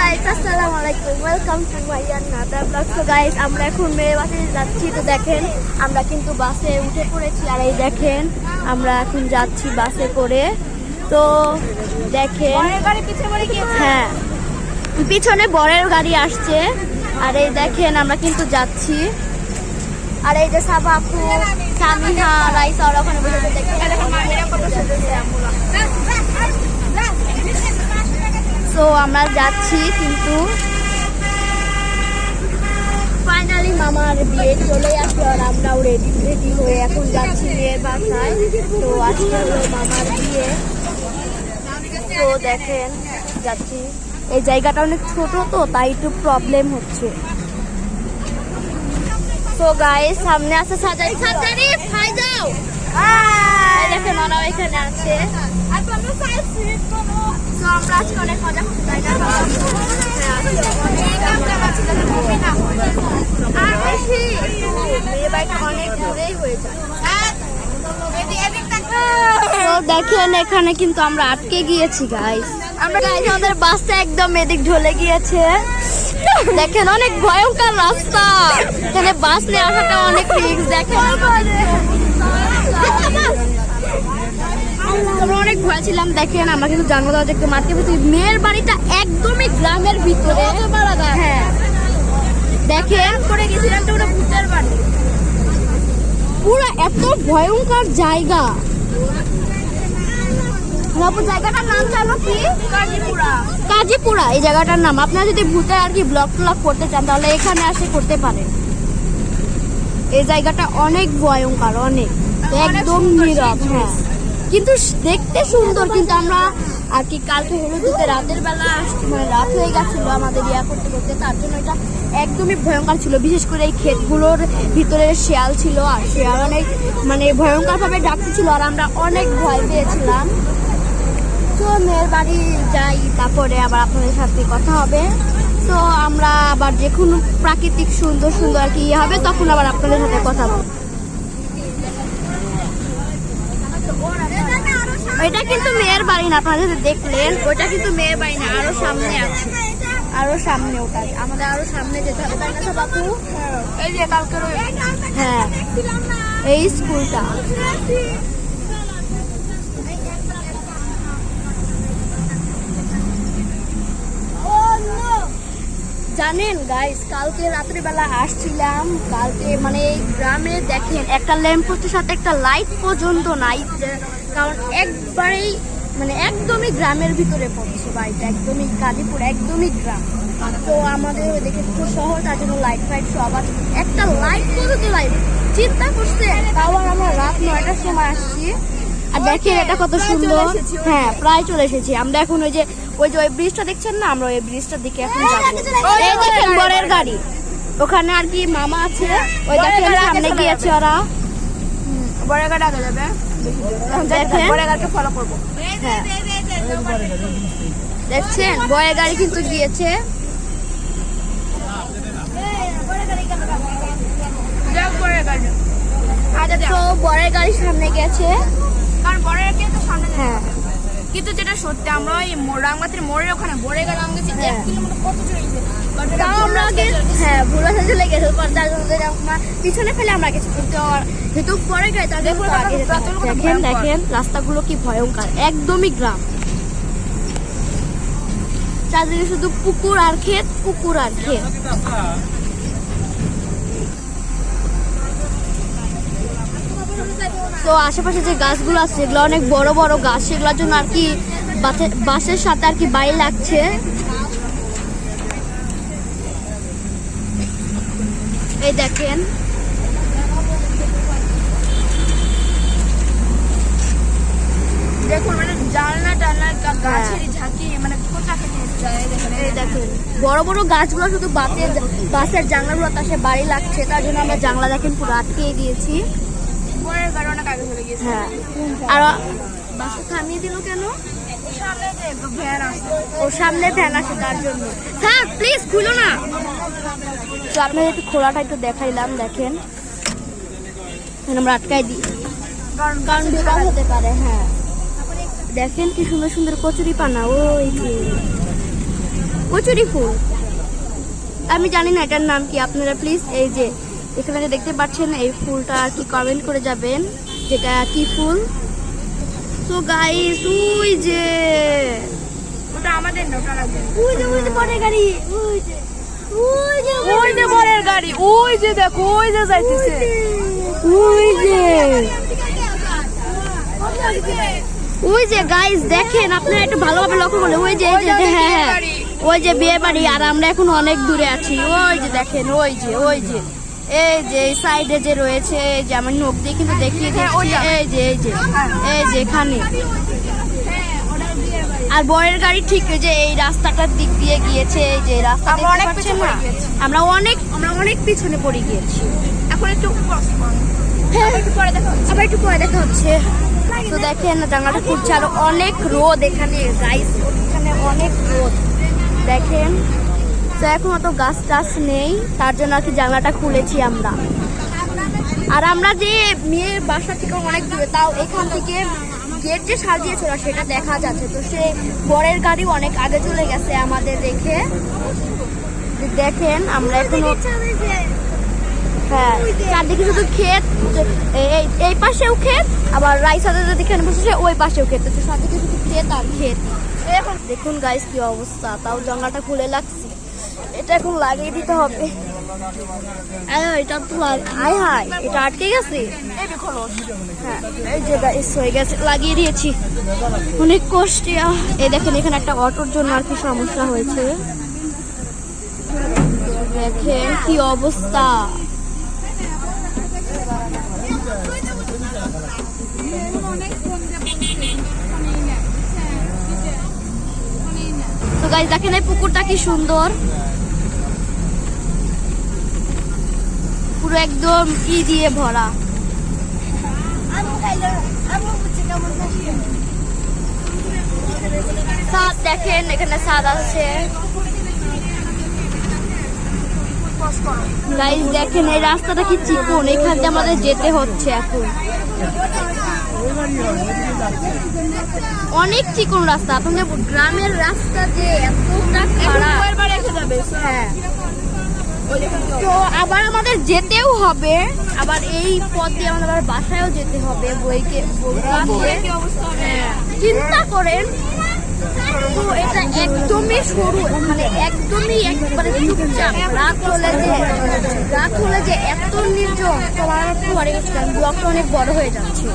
Guys আসসালামু আলাইকুম welcome to my another blog. So guys আমরা এখন মেয়ে বাসে যাচ্ছি। তো দেখেন আমরা কিন্তু বাসে উঠে পড়েছি আর এই দেখেন আমরা এখন যাচ্ছি বাসে করে। তো দেখেন হ্যাঁ পিছনে বরের গাড়ি আসছে আর এই দেখেন আমরা কিন্তু যাচ্ছি। আর এই যে সাবা আপু সামিহা রাইসা ওরা ওখানে বসে দেখেন। তো আমরা যাচ্ছি কিন্তু ফাইনালি মামার বিয়ে চলে আসলো আর আমরাও রেডি হয়ে এখন যাচ্ছি মেয়ের বাসায়। তো আজকে হলো মামার বিয়ে। তো দেখেন যাচ্ছি, এই জায়গাটা অনেক ছোট তো তাই একটু প্রবলেম হচ্ছে। তো গাইস সামনে আছে সাজারি খাই যাও। দেখেন ওরাও এখানে আছে। তো আমরা আজকে অনেক মজা করতে চাই না আর বেশি মেয়ে বাড়িটা অনেক দূরেই হয়ে যায়। তো দেখেন এখানে কিন্তু আমরা আটকে গিয়েছি গাইস। আমরা গাইস আমাদের বাসটা একদম এদিক ঢলে গিয়েছে। দেখেন অনেক ভয়ঙ্কর রাস্তা, এখানে বাস নিয়ে আসাটা অনেক রিস্ক। দেখেন আমরা অনেক ভয় ছিলাম। দেখেন আমরা কিন্তু জানলা দরজা একদম আটকে গেছি। মেয়ের বাড়িটা একদমই গ্রামের ভিতরে। হ্যাঁ দেখেন করে গেছিলাম তো ওটা ভূতের বাড়ি, পুরো এত ভয়ঙ্কর জায়গা। জায়গাটার নাম জানো কি? কাজীপুরা এই জায়গাটার নাম। আপনারা যদি ভূতে আর কি ব্লগ ট্লগ করতে চান তাহলে এখানে আসে করতে পারেন। এই জায়গাটা অনেক ভয়ঙ্কর, অনেক একদম নীরব। হ্যাঁ কিন্তু দেখতে সুন্দর। কিন্তু আমরা আর কি কালকে হলুদুতে রাতের বেলা মানে রাত হয়ে গেছিল আমাদের ইয়া করতে করতে, তার জন্য এটা একদমই ভয়ঙ্কর ছিল। বিশেষ করে এই ক্ষেতগুলোর ভিতরে শেয়াল ছিল আর শেয়াল অনেক মানে ভয়ঙ্করভাবে ডাকতেছিল আর আমরা অনেক ভয় পেয়েছিলাম। তো মেয়ের বাড়ি যাই, তারপরে আবার আপনাদের সাথে কথা হবে। তো আমরা আবার যে কোনো প্রাকৃতিক সুন্দর সুন্দর আর কি ইয়ে হবে তখন আবার আপনাদের সাথে কথা বলবো। এটা কিন্তু মেয়ের বাড়ি না, আপনারা যদি দেখলেন ওইটা কিন্তু মেয়ের বাড়ি না, আরো সামনে আছে, আরো সামনে ওটা আমাদের আরো সামনে যেতে হবে, তাই না সব আপু? এই যে কালকে হ্যাঁ এই স্কুলটা। জানেন গাইস কালকে রাত্রিবেলা আসছিলাম, কালকে মানে এই গ্রামে দেখেন একটা ল্যাম্পপোস্টের সাথে একটা লাইট পর্যন্ত নাই, কারণ একবারেই মানে একদমই গ্রামের ভিতরে পড়ছে বাড়িটা, একদমই কাজীপুর, একদমই গ্রাম। তো আমাদের দেখে একটু শহর, তার জন্য লাইট ফাইট সব আছে, একটা লাইট পর্যন্ত লাইট। চিন্তা করছে তাও আর আমরা রাত 9টার সময় আসছি আর দেখেন এটা কত সুন্দর। হ্যাঁ প্রায় চলে এসেছি আমরা এখন। ওই যে ওই ব্রিজটা দেখছেন না, আমরা ওই ব্রিজটার দিকে এখন যাবো। এই দেখেন বরের গাড়ি, ওখানে আর কি মামা আছে, ওই দেখেন সামনে গিয়েছে ওরা। বরের গাড়ি আগে যাবে, দেখেন বরের গাড়িকে ফলো করবো। হ্যাঁ দেখছেন বরের গাড়ি কিন্তু গিয়েছে। তো বরের গাড়ি সামনে গেছে, কারণ বরের গাড়ি তো সামনে। হ্যাঁ কিন্তু যেটা সত্যি আমরা ওই রাঙ্গাতির মোড়ের ওখানে বরের গাড়ি আমি গেছি 1 কিলোমিটার কত চলে গেছে। আমরা আগে হ্যাঁ ভুলে চলে গেছে, পিছনে ফেলে আমরা গেছি। কিন্তু যেহেতু পরে গাড়ি তাদের দেখেন দেখেন রাস্তাগুলো কি ভয়ঙ্কর, একদমই গ্রাম, চারদিকে শুধু পুকুর আর ক্ষেত, পুকুর আর ক্ষেত। তো আশেপাশে যে গাছগুলো আছে সেগুলো অনেক বড় বড় গাছ, সেগুলোর জন্য আর কি বাসের সাথে আর কি বাড়ি লাগছে। এই দেখেন দেখুন মানে জানলা টানলা গাছের ঝাঁকি মানে কোথা থেকে যায়। এই দেখেন বড় বড় গাছগুলো শুধু বাসের জানলাগুলো তার সাথে বাড়ি লাগছে, তার জন্য আমরা জানলা দেখেন পুরো আটকে দিয়েছি। হ্যাঁ আর বাসে থামিয়ে দিল কেন? ওর সামনে ভ্যান আসে তার জন্য। স্যার প্লিজ খুলো না। তো আপনাদের একটু খোলাটা একটু দেখাইলাম। দেখেন আমরা আটকাই দিই কারণ বিপদ হতে পারে। হ্যাঁ দেখেন কি সুন্দর সুন্দর কচুরি পানা, ওই যে কচুরি ফুল, আমি জানি না এটার নাম কি। আপনারা প্লিজ এই যে এখানে যে দেখতে পাচ্ছেন এই ফুলটা আর কি কমেন্ট করে যাবেন যেটা কি ফুল। তো গাইস ওই যে ওটা আমাদের না, ওটা আমাদের। ওই যে বড়ের গাড়ি, ওই যে বরের গাড়ি, ওই যে দেখো, ওই যে যাইতেছে। ওই যে গাইস দেখেন, আপনারা একটু ভালোভাবে লক্ষ্য করলে ওই যে এই যে হ্যাঁ ওই যে বিয়ে বাড়ি। আর আমরা এখন অনেক দূরে আছি। ওই যে দেখেন ওই যে এই যে সাইডে যে রয়েছে, এই যে আমার নখ দিয়ে কিন্তু দেখিয়ে দিচ্ছি, এই যে এখানে। আর বরের গাড়ি ঠিক যে এই রাস্তাটার দিক দিয়ে গিয়েছে, এই যে রাস্তা আমরা অনেক পিছনে পড়ে গিয়েছি। আমরা অনেক পিছনে পড়ে গিয়েছি। এখন একটু আবার একটু পরে দেখা হচ্ছে। তো দেখেন জানলাটা খুলছে, আর অনেক রোদ এখানে গাইস, এখানে অনেক রোদ দেখেন। তো এখন অত গাছ টাছ নেই, তার জন্য আর কি জানলাটা খুলেছি আমরা। আর আমরা যে মেয়ের বাসা থেকে অনেক দূরে, তাও এখান থেকে গেট যে সাজিয়েছে ওরা সেটা দেখা যাচ্ছে। তো সে বরের গাড়ি অনেক আগে চলে গেছে আমাদের রেখে। দেখেন আমরা এখন হ্যাঁ চারদিকে শুধু ক্ষেত, এই পাশেও ক্ষেত, আবার রাইসাদের যেখানে বসেছে ওই পাশেও ক্ষেত, তো চারদিকে শুধু ক্ষেত আর ক্ষেত। এখন দেখুন গাইস কি অবস্থা, তাও জানলাটা খুলে লাগছে, এটা এখন লাগিয়ে দিতে হবে। এটা তো হাই এটা আটকে গেছে। হ্যাঁ এই যে গাইস হয়ে গেছে, লাগিয়ে দিয়েছি, অনেক কষ্টে। এই দেখেন এখানে একটা অটোর জন্য আর কি সমস্যা হয়েছে, দেখেন কি অবস্থা। তো গাইস দেখেন এই পুকুরটা কি সুন্দর, পুরো একদম কি দিয়ে ভরা। ছাদ দেখেন, এখানে ছাদ আছে গাইস। দেখেন এই রাস্তাটা কি চিকন, এখান দিয়ে আমাদের যেতে হচ্ছে এখন। অনেক চিকন রাস্তা, আপনাদের গ্রামের রাস্তা যে এতটা খারাপ। হ্যাঁ তো আবার আমাদের যেতেও হবে, আবার এই পথ দিয়ে আমাদের আবার বাসায়ও যেতে হবে বইকে। চিন্তা করেন, তো এটা একদমই সরু, মানে একদমই একবারে চুপচাপ। রাত হলে যে এত নির্জন, তো আমার ব্লকটা অনেক বড় হয়ে যাচ্ছে।